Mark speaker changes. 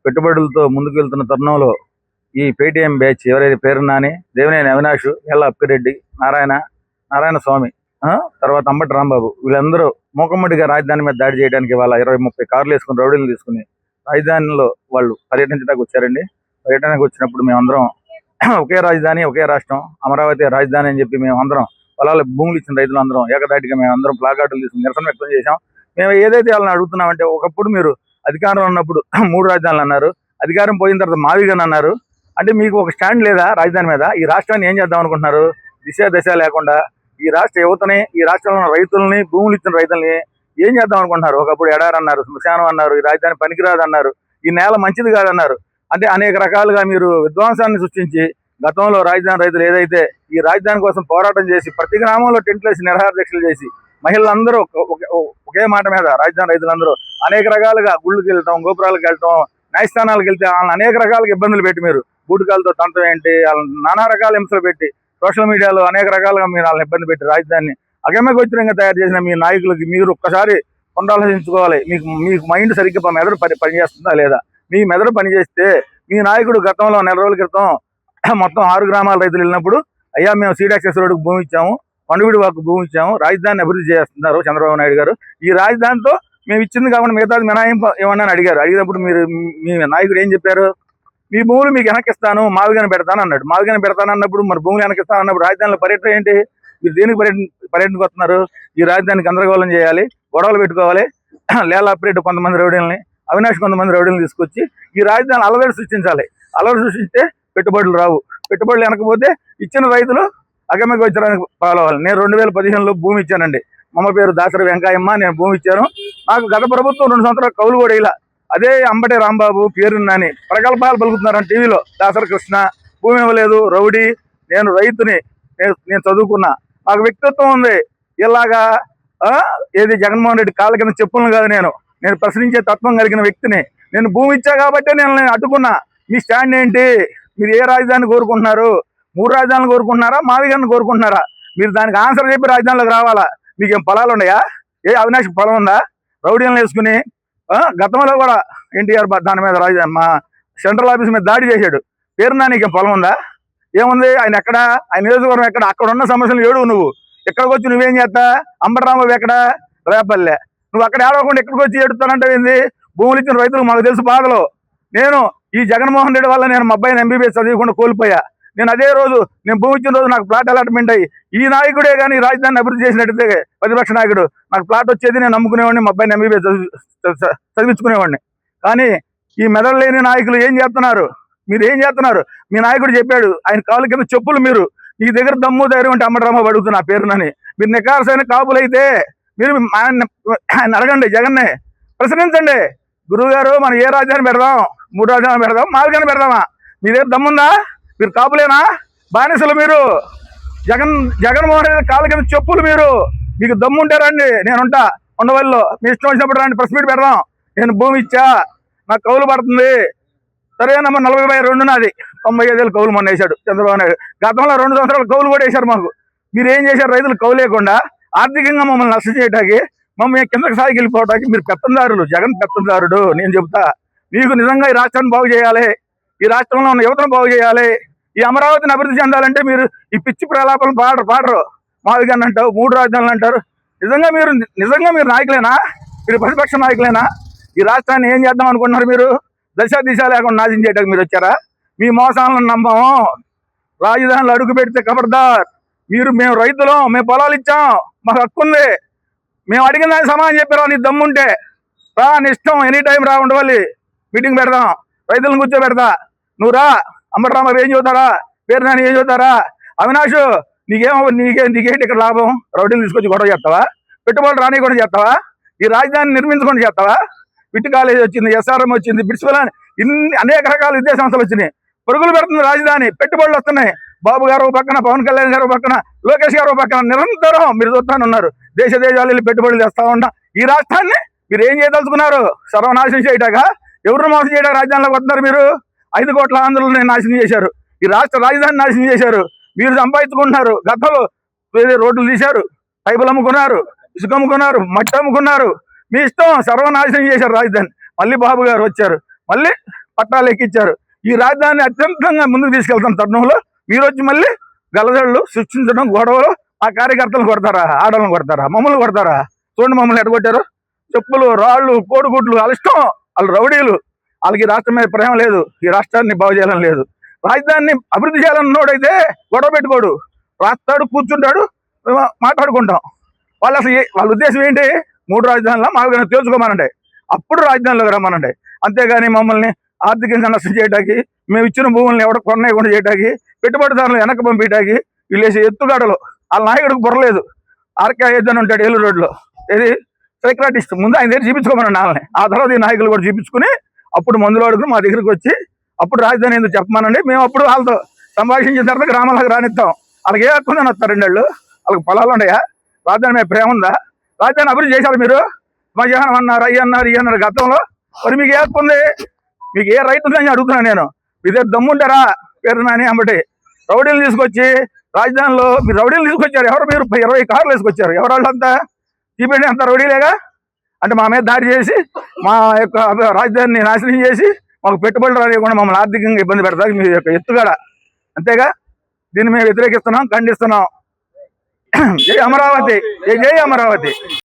Speaker 1: పెట్టుబడులతో ముందుకు వెళ్తున్న తరుణంలో ఈ పేటీఎం బ్యాచ్ ఎవరైతే పేరు నాని, దేవినేని అవినాష్, ఎల్ల అప్పిరెడ్డి, నారాయణ స్వామి, తర్వాత అంబటి రాంబాబు వీళ్ళందరూ మూకమ్మడిగా రాజధాని మీద దాడి చేయడానికి వాళ్ళ 20-30 కార్లు వేసుకుని రౌడీలు తీసుకుని రాజధానిలో వాళ్ళు పర్యటించడానికి వచ్చారండి. పర్యటనకు వచ్చినప్పుడు మేమందరం ఒకే రాజధాని ఒకే రాష్ట్రం, అమరావతి రాజధాని అని చెప్పి మేమందరం పొలాల భూములు ఇచ్చిన రైతులు అందరం ఏకదాటిగా మేమందరం ప్లాకార్డులు తీసుకుని నిరసన వ్యక్తం చేశాం. మేము ఏదైతే వాళ్ళని అడుగుతున్నామంటే, ఒకప్పుడు మీరు అధికారంలో ఉన్నప్పుడు 3 రాజధానులు అన్నారు, అధికారం పోయిన తర్వాత మావిగాని అన్నారు. అంటే మీకు ఒక స్టాండ్ లేదా రాజధాని మీద? ఈ రాష్ట్రాన్ని ఏం చేద్దాం అనుకుంటున్నారు? దశ లేకుండా ఈ రాష్ట్ర యువతని, ఈ రాష్ట్రంలో ఉన్న రైతుల్ని, భూములు ఇచ్చిన రైతుల్ని ఏం చేద్దాం అనుకుంటున్నారు? ఒకప్పుడు ఎడారి అన్నారు, శ్మశానం అన్నారు, ఈ రాజధాని పనికిరాదు అన్నారు, ఈ నేల మంచిది కాదన్నారు. అంటే అనేక రకాలుగా మీరు విధ్వంసాన్ని సృష్టించి గతంలో రాజధాని రైతులు ఏదైతే ఈ రాజధాని కోసం పోరాటం చేసి ప్రతి గ్రామంలో టెంట్లు వేసి నిరాహార దీక్షలు చేసి మహిళలందరూ ఒకే మాట మీద రాజధాని రైతులందరూ అనేక రకాలుగా గుళ్ళకి వెళ్ళటం, గోపురాలకు వెళ్ళటం, న్యాయస్థానాలకు వెళ్తే వాళ్ళని అనేక రకాలుగా ఇబ్బందులు పెట్టి మీరు బూటకాలతో తంతం ఏంటి, వాళ్ళని నానా రకాల హింసలు పెట్టి సోషల్ మీడియాలో అనేక రకాలుగా మీరు వాళ్ళని ఇబ్బంది పెట్టి రాజధానిని అగమ్యగోచరంగా తయారు చేసిన మీ నాయకులకి మీరు ఒక్కసారి పునరాలోచించుకోవాలి. మీకు మైండ్ సరిగ్గా మెదడు పనిచేస్తుందా లేదా? మీ మెదడు పనిచేస్తే మీ నాయకుడు గతంలో 4 రోజుల క్రితం మొత్తం 6 గ్రామాల రైతులు వెళ్ళినప్పుడు, అయ్యా మేము సీడ్ యాక్సెస్ రోడ్డుకు భూమి ఇచ్చాము, కొండవీడి వాకు భూమి ఇచ్చాము, రాజధానిని అభివృద్ధి చేస్తున్నారు చంద్రబాబు నాయుడు గారు, ఈ రాజధానితో మేము ఇచ్చింది కాకుండా మిగతాది మినహాయింపు ఏమన్నా అడిగారు. అడిగినప్పుడు మీ నాయకుడు ఏం చెప్పారు? మీ భూములు మీకు వెనకిస్తాను, మావిగాని పెడతాను అన్నాడు. మావిగాని పెడతాను అన్నప్పుడు మరి భూములు వెనకిస్తాను అన్నప్పుడు రాజధానిలో పర్యటన ఏంటి? మీరు దేనికి పర్యటనకు వస్తున్నారు? ఈ రాజధానికి గందరగోళం చేయాలి, గొడవలు పెట్టుకోవాలి, లేలా అప్పిరెడ్డి కొంతమంది రౌడీలని, అవినాష్ కొంతమంది రౌడీలను తీసుకొచ్చి ఈ రాజధాని అలవాటు సృష్టించాలి. అలవాటు సృష్టిస్తే పెట్టుబడులు రావు, పెట్టుబడులు వెనకపోతే ఇచ్చిన రైతులు అగమ్యగోచరానికి పాలవాలి. నేను 2015లో భూమి ఇచ్చానండి. మా పేరు దాసరి వెంకాయమ్మ, నేను భూమి ఇచ్చాను. నాకు గత ప్రభుత్వం 2 సంవత్సరాలు కౌలు కూడా ఇలా అదే అంబటి రాంబాబు, పేరు నాని ప్రగల్భాలు పలుకుతున్నారని టీవీలో. దాసరి కృష్ణ భూమి ఇవ్వలేదు, రౌడీ, నేను రైతుని, నేను చదువుకున్నా, నాకు వ్యక్తిత్వం ఉంది, ఇలాగా ఏది జగన్మోహన్ రెడ్డి కాళ్ళ కింద చెప్పులను కాదు, నేను ప్రశ్నించే తత్వం కలిగిన వ్యక్తిని. నేను భూమి ఇచ్చా కాబట్టి నేను అడ్డుకున్నా. మీ స్టాండ్ ఏంటి? మీరు ఏ రాజధాని కోరుకుంటున్నారు? 3 రాజధానులు కోరుకుంటున్నారా, మావిగాన్ని కోరుకుంటున్నారా? మీరు దానికి ఆన్సర్ చెప్పి రాజధానిలోకి రావాలా. మీకేం పొలాలు ఉన్నాయా? ఏ అవినాష్ పొలం ఉందా? రౌడీలను వేసుకుని గతంలో కూడా ఎన్టీఆర్ దాని మీద మా సెంట్రల్ ఆఫీస్ మీద దాడి చేశాడు. పేరునా నీకేం పొలం ఉందా? ఏముంది? ఆయన ఎక్కడ? ఆయన నియోజకవర్గం ఎక్కడ? అక్కడ ఉన్న సమస్యలు ఏడు నువ్వు ఇక్కడికి వచ్చి నువ్వేం చేస్తా? అంబటి రాంబాబు ఎక్కడ? రేపల్లె. నువ్వు అక్కడ ఏడవకుండా ఇక్కడికి వచ్చి ఏడుతానంటే ఏంది? భూములు ఇచ్చిన రైతులకు మాకు తెలుసు బాధలు. నేను ఈ జగన్మోహన్ రెడ్డి వల్ల నేను మా అబ్బాయిని MBBS చదివకుండా కోల్పోయా. నేను అదే రోజు నేను భూమి ఇచ్చిన రోజు నాకు ప్లాట్ అలాట్మెంట్ అయ్యి, ఈ నాయకుడే కానీ రాజధానిని అభివృద్ధి చేసినట్టయితే ప్రతిపక్ష నాయకుడు నాకు ప్లాట్ వచ్చేది, నేను నమ్ముకునేవాడిని, మా అబ్బాయిని MBBS చదివించుకునేవాడిని. కానీ ఈ మెదడు లేని నాయకులు ఏం చేస్తున్నారు? మీరు ఏం చేస్తున్నారు? మీ నాయకుడు చెప్పాడు, ఆయన కాళ్ళ కింద చెప్పులు. మీరు మీ దగ్గర దమ్ము ధైర్యం అంటే అంబటి రాంబాబు అడుగుతున్నా పేరునని. మీరు నికార్సైన కాపులైతే మీరు ఆయన అడగండి, జగన్నే ప్రశ్నించండి. గురువు గారు మనం ఏ రాజధాని పెడదాం? 3 రాజధానులు పెడదాం, మావిగాని పెడదామా? మీ దగ్గర దమ్ముందా? మీరు కాపులేనా? బానిసలు మీరు. జగన్మోహన్ రెడ్డి కాళ్ళ కింద చెప్పులు మీరు. మీకు దమ్ముంటే రండి, నేనుంటా ఉండవల్లో. మీ ఇష్టం వచ్చినప్పుడు రండి, ప్రెస్ మీట్ పెడదాం. నేను భూమి ఇచ్చా, నాకు కౌలు పడుతుంది. సరేనమ్మా, 40/2 నాది, 95,000 కౌలు మొన్న వేశాడు చంద్రబాబు నాయుడు. గతంలో 2 సంవత్సరాలు కౌలు కూడా వేశారు మాకు. మీరు ఏం చేశారు? రైతులు కౌలు లేకుండా ఆర్థికంగా మమ్మల్ని నష్టం చేయడానికి, మమ్మల్ని కిందకి సాగి వెళ్ళిపోవడానికి మీరు పెత్తందారులు. జగన్ పెత్తందారుడు. నేను చెబుతా, మీకు నిజంగా ఈ రాష్ట్రాన్ని బాగు చేయాలి, ఈ రాష్ట్రంలో ఉన్న యువతను బాగు చేయాలి, ఈ అమరావతిని అభివృద్ధి చెందాలంటే మీరు ఈ పిచ్చి ప్రలాపలు పాడరు. మావిగాన్ని అంటారు, 3 రాజధానులు అంటారు. నిజంగా మీరు నాయకులేనా? మీరు ప్రతిపక్ష నాయకులేనా? ఈ రాష్ట్రాన్ని ఏం చేద్దాం అనుకుంటున్నారు? మీరు దిశ లేకుండా నాశనం చేయడానికి మీరు వచ్చారా? మీ మోసాలను నమ్మము. రాజధానిలో అడుగు పెడితే ఖబర్దార్. మేము రైతులం, మేము పొలాలు ఇచ్చాం, మాకు హక్కు ఉంది. మేము అడిగిన దానికి సమాధానం చెప్పారా? నీ దమ్ముంటే రా, నీ ఇష్టం, ఎనీ టైం రా, ఉండవాలి, మీటింగ్ పెడదాం, రైతులను కూర్చోబెడతా. నువ్వు రా. అంబటి రాంబాబు ఏం చదువుతారా? పేరు నాని ఏం చదువుతారా? అవినాష్ నీకేంటి ఇక్కడ లాభం? రౌడీలు తీసుకొచ్చి గొడవ చేస్తావా? పెట్టుబడులు రాని కూడా చేస్తావా? ఈ రాజధాని నిర్మించుకొని చేస్తావా? విట్ కాలేజ్ వచ్చింది, SRM వచ్చింది, బ్రిడ్స్వెల్, ఇన్ని అనేక రకాల విద్యా సంస్థలు వచ్చినాయి. పరుగులు పెడుతుంది రాజధాని, పెట్టుబడులు వస్తున్నాయి. బాబు గారు పక్కన, పవన్ కళ్యాణ్ గారు పక్కన, లోకేష్ గారు పక్కన నిరంతరం మీరు చూస్తానున్నారు. దేశాలు పెట్టుబడులు చేస్తా ఉంటా. ఈ రాష్ట్రాన్ని మీరు ఏం చేయదలుచుకున్నారు? సర్వనాశనం చేయటాక, ఎవరు మోసం చేయడానికి రాజధానిలోకి వస్తున్నారు? మీరు 5 కోట్ల ఆంధ్రులను నాశనం చేశారు. ఈ రాష్ట్ర రాజధాని నాశనం చేశారు. మీరు సంపాదించుకుంటున్నారు. గతంలో రోడ్లు తీశారు, పైపులు అమ్ముకున్నారు, ఇసుక అమ్ముకున్నారు, మట్టి అమ్ముకున్నారు. మీ ఇష్టం, సర్వనాశనం చేశారు రాజధాని. మళ్ళీ బాబు గారు వచ్చారు, మళ్ళీ పట్టాలు ఎక్కించారు. ఈ రాజధానిని అత్యంతంగా ముందుకు తీసుకెళ్తున్న తరుణంలో మీరు వచ్చి మళ్ళీ గలజళ్ళు సృష్టించడం, గొడవలు, ఆ కార్యకర్తలను కొడతారా, ఆడలను కొడతారా, మమ్మల్ని కొడతారా? చూడండి మమ్మల్ని ఎడగొట్టారు. చెప్పులు, రాళ్ళు, కోడిగుడ్లు, వాళ్ళ ఇష్టం. వాళ్ళు రౌడీలు. వాళ్ళకి ఈ రాష్ట్రం మీద ప్రేమ లేదు, ఈ రాష్ట్రాన్ని బాగు చేయాలని లేదు. రాజధానిని అభివృద్ధి చేయాలన్నోడైతే గొడవ పెట్టుకోడు, రాస్తాడు, కూర్చుంటాడు, మాట్లాడుకుంటాం. వాళ్ళు అసలు వాళ్ళ ఉద్దేశం ఏంటి? 3 రాజధానులు మాకు తెలుసుకోమనండి, అప్పుడు రాజధానిలోకి రమ్మనండి. అంతేగాని మమ్మల్ని ఆర్థికంగా నష్టం చేయడానికి, మేము ఇచ్చిన భూములను ఎవడ కొనకుండా చేయడానికి, పెట్టుబడిదారులు వెనక్కి పంపించడానికి వీళ్ళేసి ఎత్తుగాడలు. వాళ్ళ నాయకుడికి బుర్రలేదు. ఆర్కే అని ఉంటాడు ఏలూరు రోడ్లో, ఏది సైక్రాటిస్ట్. ముందు ఆయన దగ్గర చూపించుకోమనండి వాళ్ళని. ఆ తర్వాత ఈ నాయకులు కూడా చూపించుకుని అప్పుడు మందులు అడుగుని మా దగ్గరికి వచ్చి అప్పుడు రాజధాని ఎందుకు చెప్పమనండి. మేము అప్పుడు వాళ్ళతో సంభాషించిన తర్వాత గ్రామాలకు రానిస్తాం. వాళ్ళకి ఏ హక్కు ఉందని వస్తారు 2 ఏళ్ళు. వాళ్ళకి పొలాలు ఉన్నాయా? రాజధాని మీద ప్రేమ ఉందా? రాజధాని అభివృద్ధి చేశారు మీరు? మధ్యాహ్నం అన్నారు, అయ్యి అన్నారు, ఇవి అన్నారు గతంలో. మరి మీకు ఏ హక్కు ఉంది? మీకు ఏ రైట్ ఉందని అడుగుతున్నాను నేను. మీ దగ్గర దమ్ముంటారా? పేరు నాని అంబటి రౌడీలు తీసుకొచ్చి రాజధానిలో మీరు రౌడీలు తీసుకొచ్చారు. ఎవరు? మీరు 20 కార్లు వేసుకొచ్చారు. ఎవరు వాళ్ళంతా? చూపిండి అంత రౌడీలేగా. అంటే మా మీద దాడి చేసి మా యొక్క రాజధానిని నాశనం చేసి మాకు పెట్టుబడులు రానివ్వకుండా మమ్మల్ని ఆర్థికంగా ఇబ్బంది పెడతారు మీ యొక్క ఎత్తుగడ. అంతేగా? దీన్ని మేము వ్యతిరేకిస్తున్నాం, ఖండిస్తున్నాం. జై అమరావతి, జై జై అమరావతి.